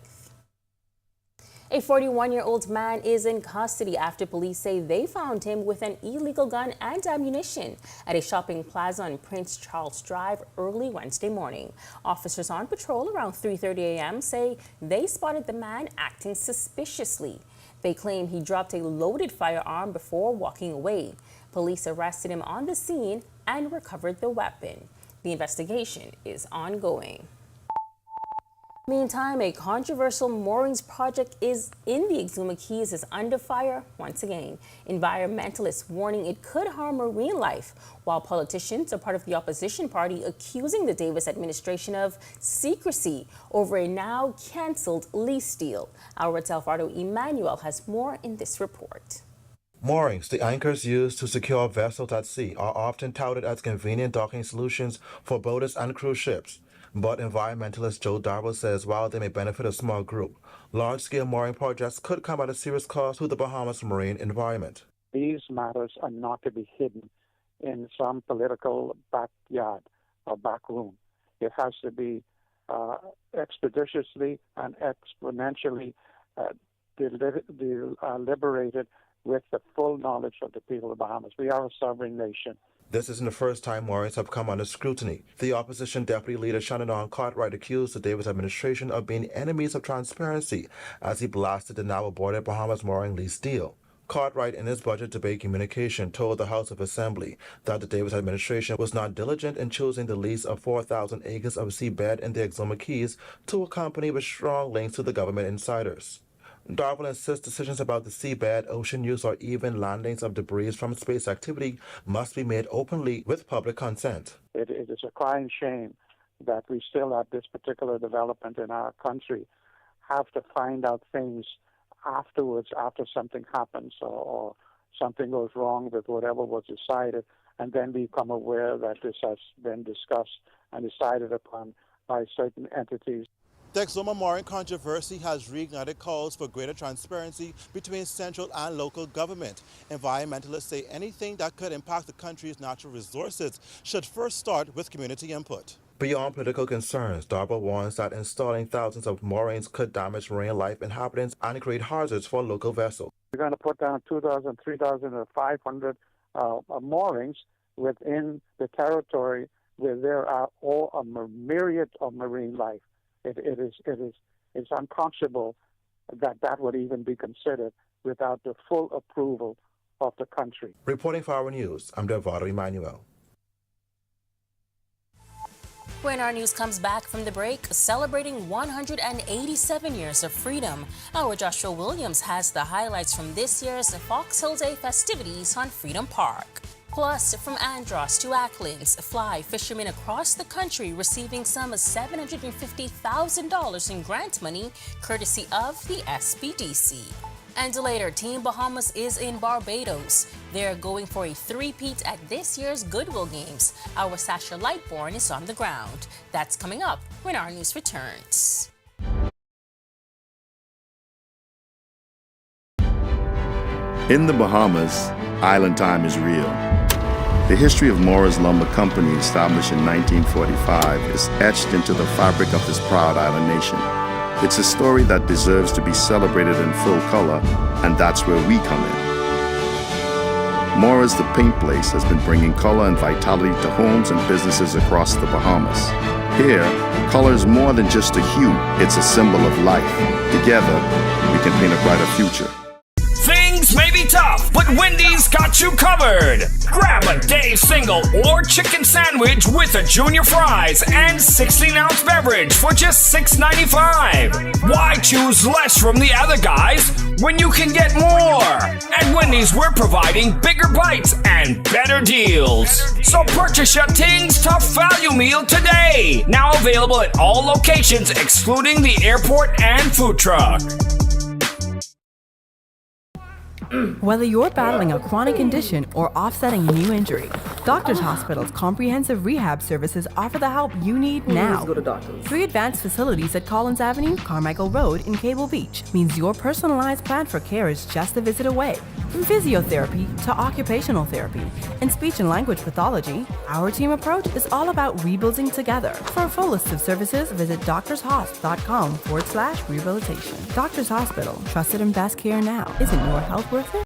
Speaker 25: A 41-year-old man is in custody after police say they found him with an illegal gun and ammunition at a shopping plaza on Prince Charles Drive early Wednesday morning. Officers on patrol around 3:30 a.m. say they spotted the man acting suspiciously. They claim he dropped a loaded firearm before walking away. Police arrested him on the scene and recovered the weapon. The investigation is ongoing. Meantime, a controversial moorings project is in the Exuma Keys is under fire once again. Environmentalists warning it could harm marine life, while politicians are part of the opposition party accusing the Davis administration of secrecy over a now canceled lease deal. Our Alfredo Emmanuel has more in this report.
Speaker 8: Moorings, the anchors used to secure vessels at sea, are often touted as convenient docking solutions for boaters and cruise ships. But environmentalist Joe Darwell says while they may benefit a small group, large-scale mooring projects could come at a serious cost to the Bahamas marine environment.
Speaker 10: These matters are not to be hidden in some political backyard or back room. It has to be expeditiously and exponentially deliberated with the full knowledge of the people of the Bahamas. We are a sovereign nation.
Speaker 8: This isn't the first time moorings have come under scrutiny. The opposition deputy leader Shanty Cartwright accused the Davis administration of being enemies of transparency as he blasted the now aborted Bahamas mooring lease deal. Cartwright, in his budget debate communication, told the House of Assembly that the Davis administration was not diligent in choosing the lease of 4,000 acres of seabed in the Exuma Keys to a company with strong links to the government insiders. Darwell insists decisions about the seabed, ocean use, or even landings of debris from space activity must be made openly with public consent.
Speaker 10: It is a crying shame that we still, at this particular development in our country, have to find out things afterwards, after something happens or something goes wrong with whatever was decided, and then become aware that this has been discussed and decided upon by certain entities.
Speaker 2: The Exuma mooring controversy has reignited calls for greater transparency between central and local government. Environmentalists say anything that could impact the country's natural resources should first start with community input.
Speaker 8: Beyond political concerns, DARPA warns that installing thousands of moorings could damage marine life inhabitants and create hazards for local vessels.
Speaker 10: We're going to put down 2,000, 3,000, or 500 moorings within the territory where there are all a myriad of marine life. It's unconscionable that would even be considered without the full approval of the country.
Speaker 8: Reporting for our news, I'm Delvado Emmanuel.
Speaker 25: When our news comes back from the break, celebrating 187 years of freedom, our Joshua Williams has the highlights from this year's Fox Hill Day festivities on Freedom Park. Plus, from Andros to Acklands, fly fishermen across the country receiving some $750,000 in grant money courtesy of the SBDC. And later, Team Bahamas is in Barbados. They're going for a three-peat at this year's Goodwill Games. Our Sasha Lightborn is on the ground. That's coming up when our news returns.
Speaker 5: In the Bahamas, island time is real. The history of Morris Lumber Company, established in 1945, is etched into the fabric of this proud island nation. It's a story that deserves to be celebrated in full color, and that's where we come in. Morris the Paint Place has been bringing color and vitality to homes and businesses across the Bahamas. Here, color is more than just a hue, it's a symbol of life. Together, we can paint a brighter future.
Speaker 9: Things may be tough, but Wendy's got you covered. Grab a Dave's single or chicken sandwich with a junior fries and 16-ounce beverage for just $6.95. Why choose less from the other guys when you can get more? At Wendy's, we're providing bigger bites and better deals. So purchase your Tings Tough Value Meal today. Now available at all locations excluding the airport and food truck.
Speaker 11: Whether you're battling a chronic condition or offsetting a new injury, Doctors Hospital's comprehensive rehab services offer the help you need now. Go to doctors. 3 advanced facilities at Collins Avenue, Carmichael Road, and Cable Beach means your personalized plan for care is just a visit away. From physiotherapy to occupational therapy and speech and language pathology, our team approach is all about rebuilding together. For a full list of services, visit doctorshosp.com/rehabilitation. Doctors Hospital, trusted and best care now. Isn't your health worth it?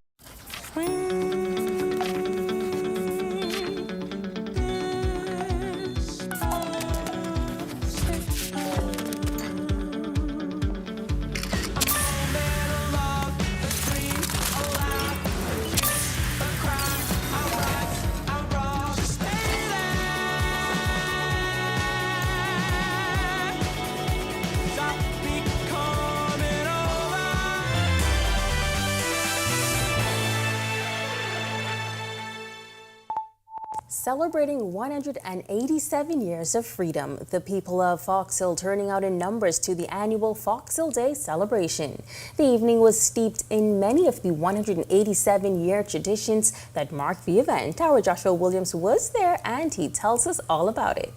Speaker 25: Celebrating 187 years of freedom, the people of Fox Hill turning out in numbers to the annual Fox Hill Day celebration. The evening was steeped in many of the 187-year traditions that marked the event. Our Joshua Williams was there and he tells us all about it.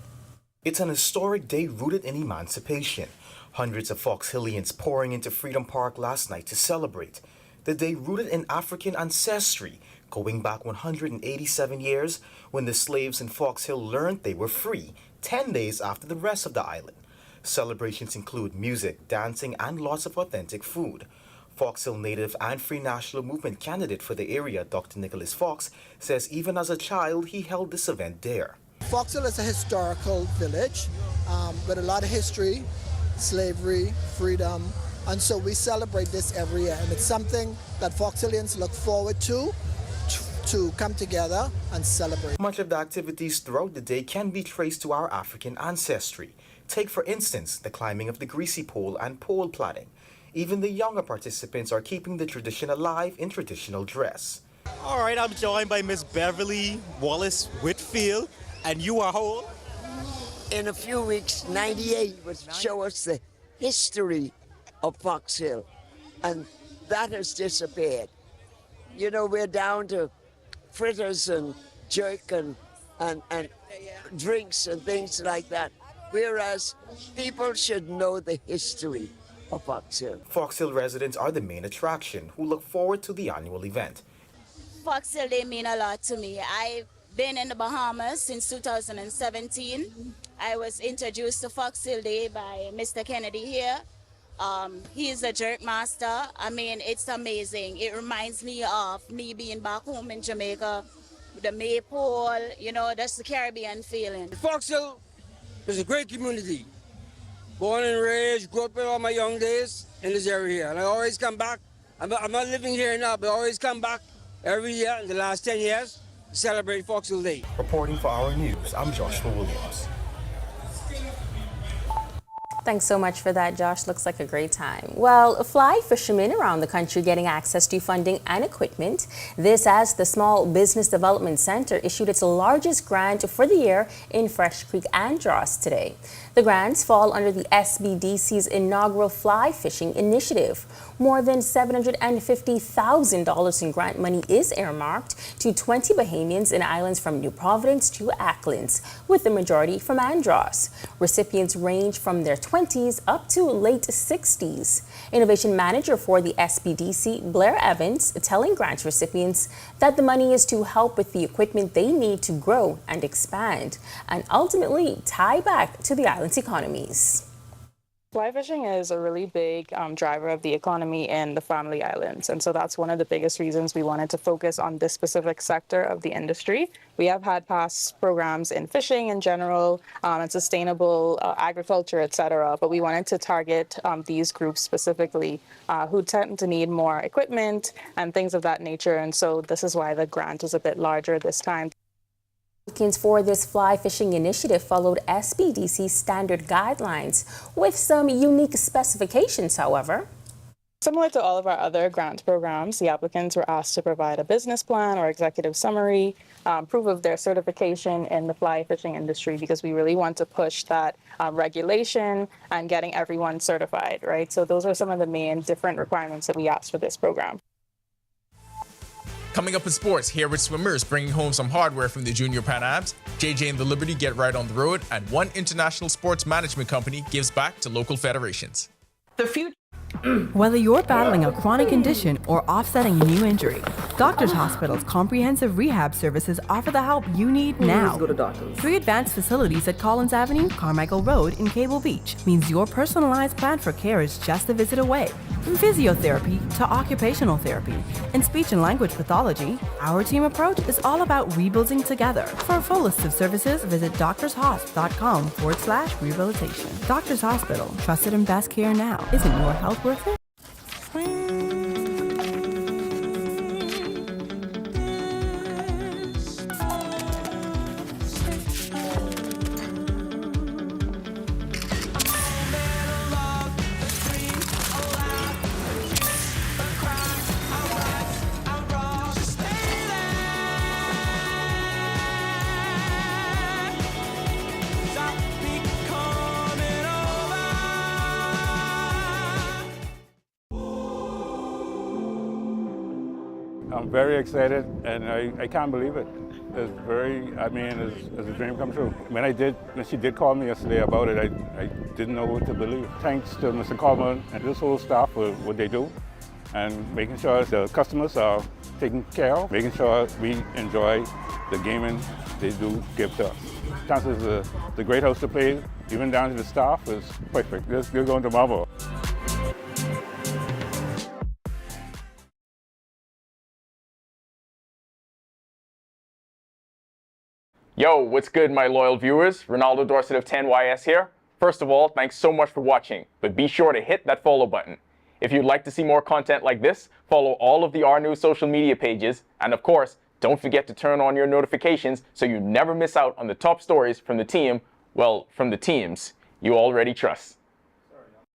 Speaker 12: It's an historic day rooted in emancipation. Hundreds of Fox Hillians pouring into Freedom Park last night to celebrate. The day rooted in African ancestry, going back 187 years when the slaves in Fox Hill learned they were free, 10 days after the rest of the island. Celebrations include music, dancing, and lots of authentic food. Fox Hill native and Free National Movement candidate for the area, Dr. Nicholas Fox, says even as a child he held this event dear.
Speaker 14: Fox Hill is a historical village with a lot of history, slavery, freedom, and so we celebrate this every year, and it's something that Fox Hillians look forward to come together and celebrate.
Speaker 12: Much of the activities throughout the day can be traced to our African ancestry. Take, for instance, the climbing of the greasy pole and pole plaiting. Even the younger participants are keeping the tradition alive in traditional dress.
Speaker 15: All right, I'm joined by Miss Beverly Wallace Whitfield, and you are how old?
Speaker 13: in a few weeks, 98 would show us the history of Fox Hill, and that has disappeared. You know, we're down to fritters and jerk and drinks and things like that, whereas people should know the history of Fox Hill.
Speaker 12: Fox Hill residents are the main attraction who look forward to the annual event.
Speaker 15: Fox Hill, they mean a lot to me. I've been in the Bahamas since 2017. I was introduced to Fox Hill Day by Mr. Kennedy here. He's a jerk master. I mean, it's amazing. It reminds me of me being back home in Jamaica, the Maypole, you know, that's the Caribbean feeling.
Speaker 16: Fox Hill is a great community. Born and raised, grew up in all my young days in this area here. And I always come back. I'm not living here now, but I always come back every year in the last 10 years to celebrate Fox Hill Day.
Speaker 12: Reporting for Our News, I'm Joshua Williams.
Speaker 25: Thanks so much for that, Josh. Looks like a great time. Well, fly fishermen around the country getting access to funding and equipment. This as the Small Business Development Center issued its largest grant for the year in Fresh Creek, Andros today. The grants fall under the SBDC's inaugural fly fishing initiative. More than $750,000 in grant money is earmarked to 20 Bahamians in islands from New Providence to Acklins, with the majority from Andros. Recipients range from their 20s up to late 60s. Innovation Manager for the SBDC, Blair Evans, telling grant recipients that the money is to help with the equipment they need to grow and expand, and ultimately tie back to the island's economies.
Speaker 17: Fly fishing is a really big driver of the economy in the Family Islands, and so that's one of the biggest reasons we wanted to focus on this specific sector of the industry. We have had past programs in fishing in general and sustainable agriculture, etc., but we wanted to target these groups specifically who tend to need more equipment and things of that nature, and so this is why the grant is a bit larger this time.
Speaker 25: Applicants for this fly fishing initiative followed SBDC standard guidelines with some unique specifications, however.
Speaker 17: Similar to all of our other grant programs, the applicants were asked to provide a business plan or executive summary, proof of their certification in the fly fishing industry, because we really want to push that regulation and getting everyone certified, right? So those are some of the main different requirements that we asked for this program.
Speaker 18: Coming up in sports, here with swimmers bringing home some hardware from the Junior Pan Ams, JJ and the Liberty get right on the road, and one international sports management company gives back to local federations.
Speaker 11: The future. Whether you're battling a chronic condition or offsetting a new injury, Doctors Hospital's comprehensive rehab services offer the help you need now.
Speaker 26: Go to doctors.
Speaker 11: 3 advanced facilities at Collins Avenue, Carmichael Road, and Cable Beach means your personalized plan for care is just a visit away. From physiotherapy to occupational therapy and speech and language pathology, our team approach is all about rebuilding together. For a full list of services, visit doctorshosp.com/rehabilitation. Doctors Hospital, trusted and best care now. Isn't your health worth it?
Speaker 27: I'm very excited, and I can't believe it. It's it's a dream come true. When she did call me yesterday about it, I didn't know what to believe. Thanks to Mr. Coleman and this whole staff for what they do, and making sure the customers are taken care of, making sure we enjoy the gaming they do give to us. Chances is the great house to play, even down to the staff, is perfect. They're going to Marlboro.
Speaker 28: Yo, what's good, my loyal viewers? Ronaldo Dorset of 10YS here. First of all, thanks so much for watching, but be sure to hit that follow button. If you'd like to see more content like this, follow all of the R News social media pages, and of course, don't forget to turn on your notifications so you never miss out on the top stories from the team, well, from the teams you already trust.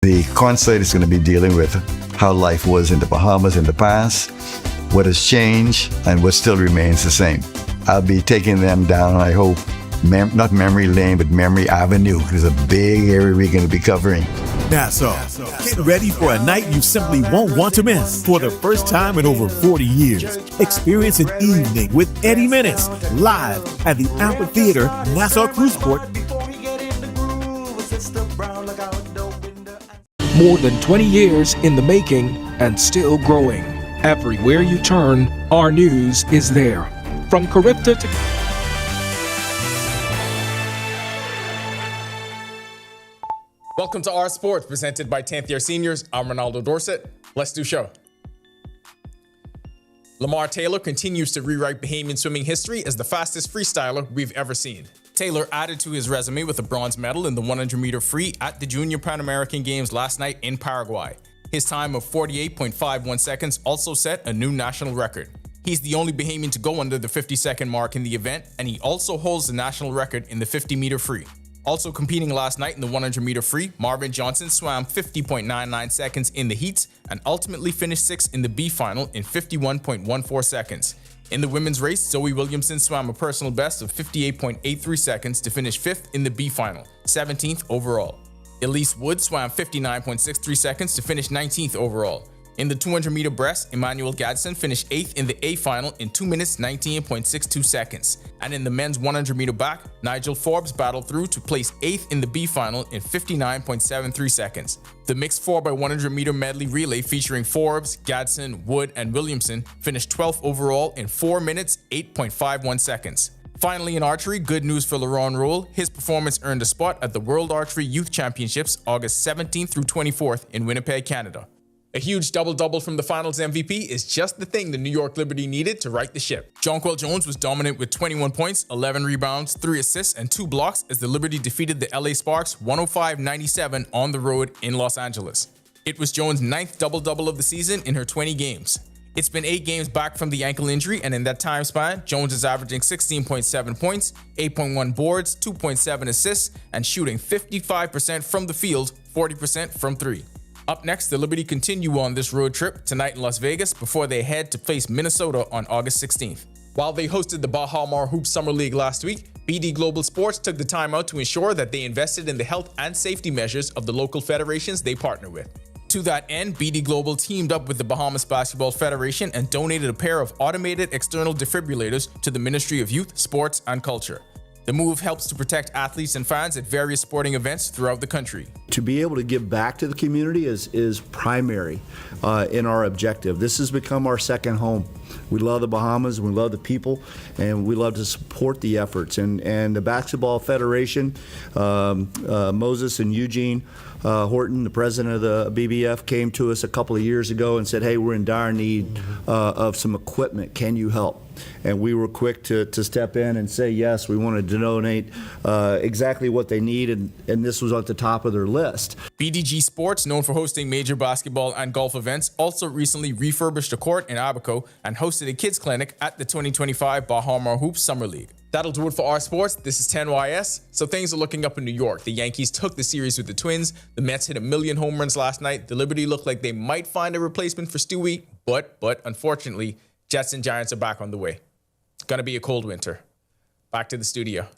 Speaker 29: The concert is going to be dealing with how life was in the Bahamas in the past, what has changed, and what still remains the same. I'll be taking them down, I hope, not Memory Lane, but Memory Avenue. There's a big area we're going to be covering.
Speaker 1: Nassau, get ready for a night you simply won't want to miss. For the first time in over 40 years, experience an evening with Eddie Menace live at the Amphitheater, Nassau Cruiseport.
Speaker 4: More than 20 years in the making and still growing. Everywhere you turn, our news is there. From Caribta to...
Speaker 18: Welcome to Our Sports, presented by 10th Year Seniors. I'm Ronaldo Dorset. Let's do show. Lamar Taylor continues to rewrite Bahamian swimming history as the fastest freestyler we've ever seen. Taylor added to his resume with a bronze medal in the 100-meter free at the Junior Pan American Games last night in Paraguay. His time of 48.51 seconds also set a new national record. He's the only Bahamian to go under the 50-second mark in the event, and he also holds the national record in the 50-meter free. Also competing last night in the 100-meter free, Marvin Johnson swam 50.99 seconds in the heats and ultimately finished 6th in the B final in 51.14 seconds. In the women's race, Zoe Williamson swam a personal best of 58.83 seconds to finish 5th in the B final, 17th overall. Elise Wood swam 59.63 seconds to finish 19th overall. In the 200-meter breast, Emmanuel Gadsden finished 8th in the A final in 2 minutes 19.62 seconds. And in the men's 100-meter back, Nigel Forbes battled through to place 8th in the B final in 59.73 seconds. The mixed 4x100-meter medley relay featuring Forbes, Gadsden, Wood, and Williamson finished 12th overall in 4 minutes 8.51 seconds. Finally, in archery, good news for Laurent Roule. His performance earned a spot at the World Archery Youth Championships August 17th through 24th in Winnipeg, Canada. A huge double-double from the finals MVP is just the thing the New York Liberty needed to right the ship. Jonquel Jones was dominant with 21 points, 11 rebounds, 3 assists, and 2 blocks as the Liberty defeated the LA Sparks 105-97 on the road in Los Angeles. It was Jones' 9th double-double of the season in her 20 games. It's been 8 games back from the ankle injury, and in that time span, Jones is averaging 16.7 points, 8.1 boards, 2.7 assists, and shooting 55% from the field, 40% from 3. Up next, the Liberty continue on this road trip tonight in Las Vegas before they head to face Minnesota on August 16th. While they hosted the Baha Mar Hoops Summer League last week, BD Global Sports took the time out to ensure that they invested in the health and safety measures of the local federations they partner with. To that end, BD Global teamed up with the Bahamas Basketball Federation and donated a pair of automated external defibrillators to the Ministry of Youth, Sports, and Culture. The move helps to protect athletes and fans at various sporting events throughout the country.
Speaker 19: To be able to give back to the community is primary in our objective. This has become our second home. We love the Bahamas, we love the people, and we love to support the efforts. And the Basketball Federation, Moses and Eugene Horton, the president of the BBF, came to us a couple of years ago and said, hey, we're in dire need of some equipment. Can you help? And we were quick to step in and say, yes, we wanted to donate exactly what they need, and this was at the top of their list.
Speaker 18: BDG Sports, known for hosting major basketball and golf events, also recently refurbished a court in Abaco and hosted a kids clinic at the 2025 Baha Mar Hoops Summer League. That'll do it for our sports. This is 10YS. So things are looking up in New York. The Yankees took the series with the Twins. The Mets hit 1 million home runs last night. The Liberty looked like they might find a replacement for Stewie, but unfortunately, Jets and Giants are back on the way. It's gonna be a cold winter. Back to the studio.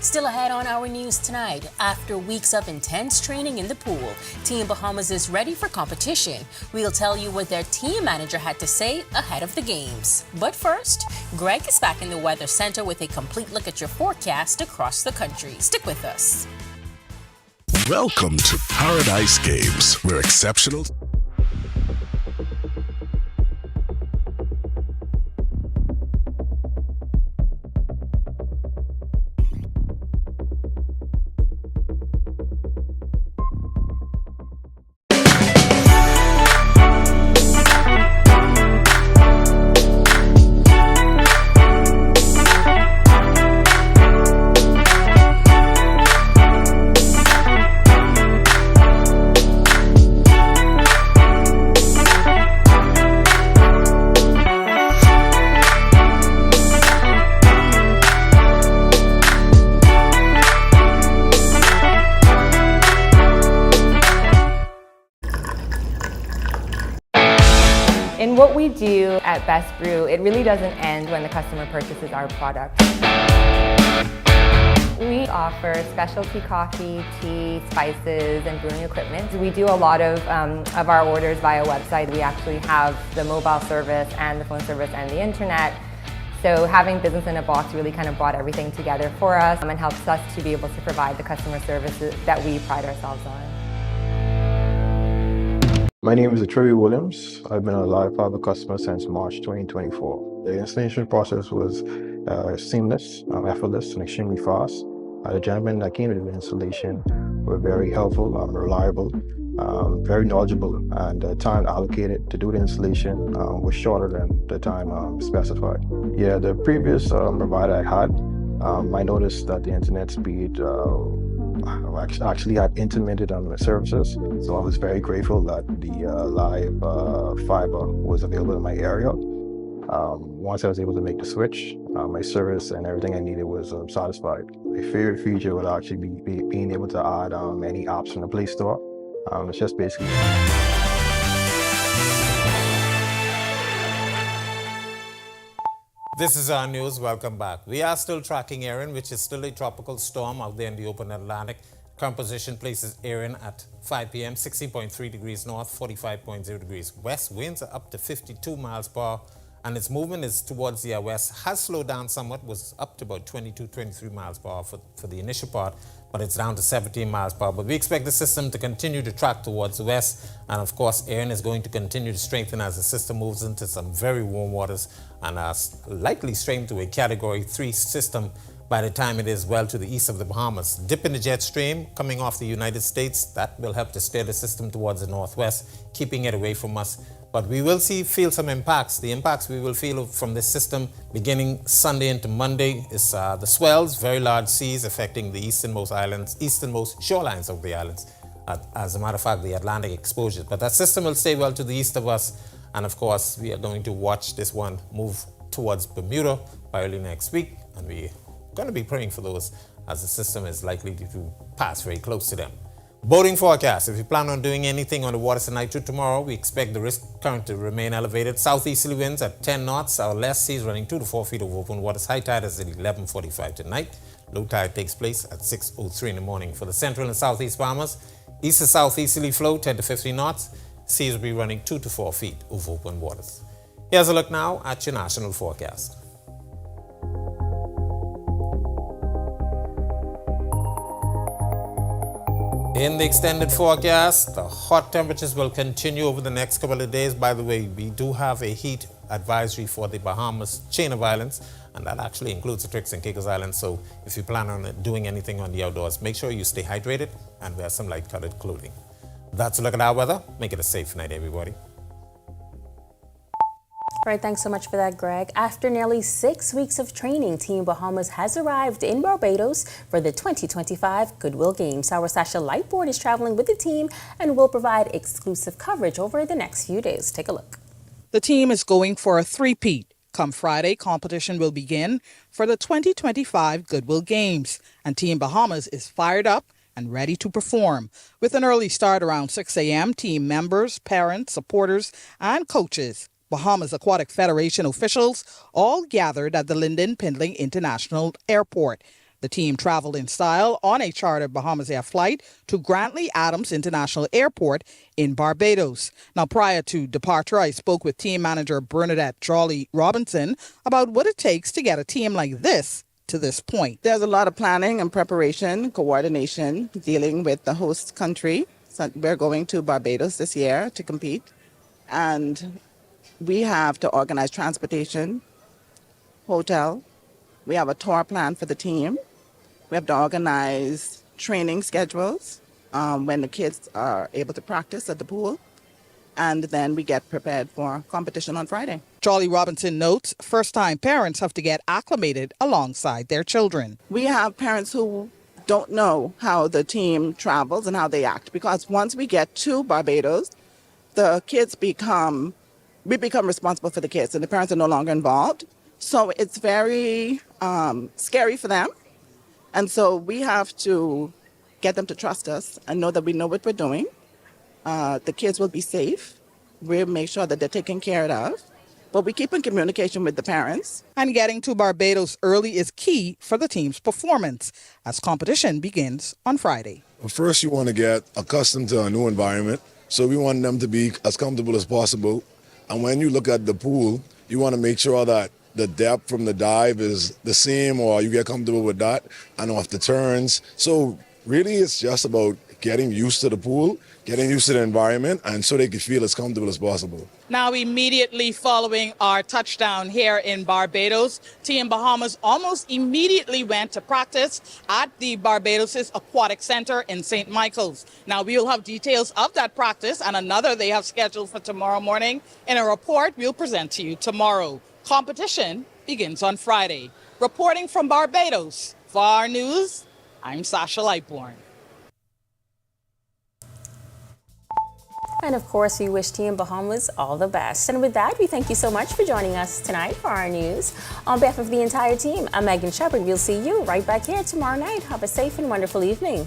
Speaker 25: Still ahead on our news tonight. After weeks of intense training in the pool, Team Bahamas is ready for competition. We'll tell you what their team manager had to say ahead of the games. But first, Greg is back in the Weather Center with a complete look at your forecast across the country. Stick with us.
Speaker 20: Welcome to Paradise Games, where exceptional...
Speaker 2: we do at Best Brew, it really doesn't end when the customer purchases our product. We offer specialty coffee, tea, spices, and brewing equipment. We do a lot of our orders via website. We actually have the mobile service and the phone service and the internet. So having business in a box really kind of brought everything together for us and helps us to be able to provide the customer services that we pride ourselves on.
Speaker 3: My name is Trevi Williams. I've been a Live Fiber customer since March 2024. The installation process was seamless, effortless, and extremely fast. The gentlemen that came to the installation were very helpful, reliable, very knowledgeable, and the time allocated to do the installation was shorter than the time specified. Yeah, the previous provider I had, I noticed that the internet speed actually had intermittent on the services, so I was very grateful that the live fiber was available in my area. Once I was able to make the switch, my service and everything I needed was satisfied. My favorite feature would actually be being able to add any apps from the Play Store. It's just basically...
Speaker 6: This is our news. Welcome back. We are still tracking Erin, which is still a tropical storm out there in the open Atlantic. Current position places Erin at 5 p.m., 16.3 degrees north, 45.0 degrees west. Winds are up to 52 miles per hour, and its movement is towards the west. Has slowed down somewhat, was up to about 22, 23 miles per hour for the initial part, but it's down to 17 miles per hour. But we expect the system to continue to track towards the west, and of course, Erin is going to continue to strengthen as the system moves into some very warm waters and likely strengthen to a Category 3 system by the time it is well to the east of the Bahamas. Dip in the jet stream coming off the United States, that will help to steer the system towards the northwest, keeping it away from us. But we will feel some impacts. The impacts we will feel from this system beginning Sunday into Monday is the swells, very large seas affecting the easternmost shorelines of the islands. As a matter of fact, the Atlantic exposure. But that system will stay well to the east of us. And of course, we are going to watch this one move towards Bermuda by early next week. And we're going to be praying for those as the system is likely to pass very close to them. Boating forecast. If you plan on doing anything on the waters tonight to tomorrow, we expect the risk current to remain elevated. Southeasterly winds at 10 knots. Our less seas running 2 to 4 feet over open waters. High tide is at 11:45 tonight. Low tide takes place at 6:03 in the morning. For the central and southeast Bahamas, east to southeasterly flow 10 to 15 knots. Seas will be running 2 to 4 feet over open waters. Here's a look now at your national forecast. In the extended forecast, the hot temperatures will continue over the next couple of days. By the way, we do have a heat advisory for the Bahamas chain of islands, and that actually includes the Tricks and Caicos Islands. So if you plan on doing anything on the outdoors, make sure you stay hydrated and wear some light-colored clothing. That's a look at our weather. Make it a safe night, everybody.
Speaker 25: All right, thanks so much for that, Greg. After nearly 6 weeks of training, Team Bahamas has arrived in Barbados for the 2025 Goodwill Games. Our Sasha Lightboard is traveling with the team and will provide exclusive coverage over the next few days. Take a look.
Speaker 7: The team is going for a three-peat. Come Friday, competition will begin for the 2025 Goodwill Games, and Team Bahamas is fired up and ready to perform. With an early start around 6 a.m., team members, parents, supporters, and coaches, Bahamas Aquatic Federation officials all gathered at the Lynden Pindling International Airport. The team traveled in style on a chartered Bahamas Air flight to Grantley Adams International Airport in Barbados. Now, prior to departure, I spoke with team manager Bernadette Jolly Robinson about what it takes to get a team like this to this point.
Speaker 21: There's a lot of planning and preparation, coordination, dealing with the host country. So we're going to Barbados this year to compete, and we have to organize transportation, hotel. We have a tour plan for the team. We have to organize training schedules when the kids are able to practice at the pool. And then we get prepared for competition on Friday.
Speaker 7: Jolly Robinson notes first-time parents have to get acclimated alongside their children.
Speaker 21: We have parents who don't know how the team travels and how they act, because once we get to Barbados, the kids we become responsible for the kids, and the parents are no longer involved. So it's very scary for them. And so we have to get them to trust us and know that we know what we're doing. The kids will be safe. we make sure that they're taken care of. But we keep in communication with the parents.
Speaker 7: And getting to Barbados early is key for the team's performance as competition begins on Friday.
Speaker 5: Well, first, you want to get accustomed to a new environment. So we want them to be as comfortable as possible. And when you look at the pool, you want to make sure that the depth from the dive is the same, or you get comfortable with that, and off the turns. So really, it's just about getting used to the pool, getting used to the environment, and so they can feel as comfortable as possible.
Speaker 7: Now, immediately following our touchdown here in Barbados, Team Bahamas almost immediately went to practice at the Barbados' Aquatic Center in St. Michael's. Now, we will have details of that practice and another they have scheduled for tomorrow morning in a report we'll present to you tomorrow. Competition begins on Friday. Reporting from Barbados, for our news, I'm Sasha Lightbourne.
Speaker 25: And of course, we wish Team Bahamas all the best. And with that, we thank you so much for joining us tonight for our news. On behalf of the entire team, I'm Megan Shepard. We'll see you right back here tomorrow night. Have a safe and wonderful evening.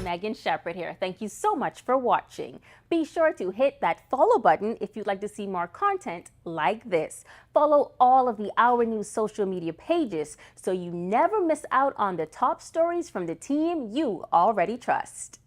Speaker 25: Megan Shepard here. Thank you so much for watching. Be sure to hit that follow button if you'd like to see more content like this. Follow all of the Our News social media pages so you never miss out on the top stories from the team you already trust.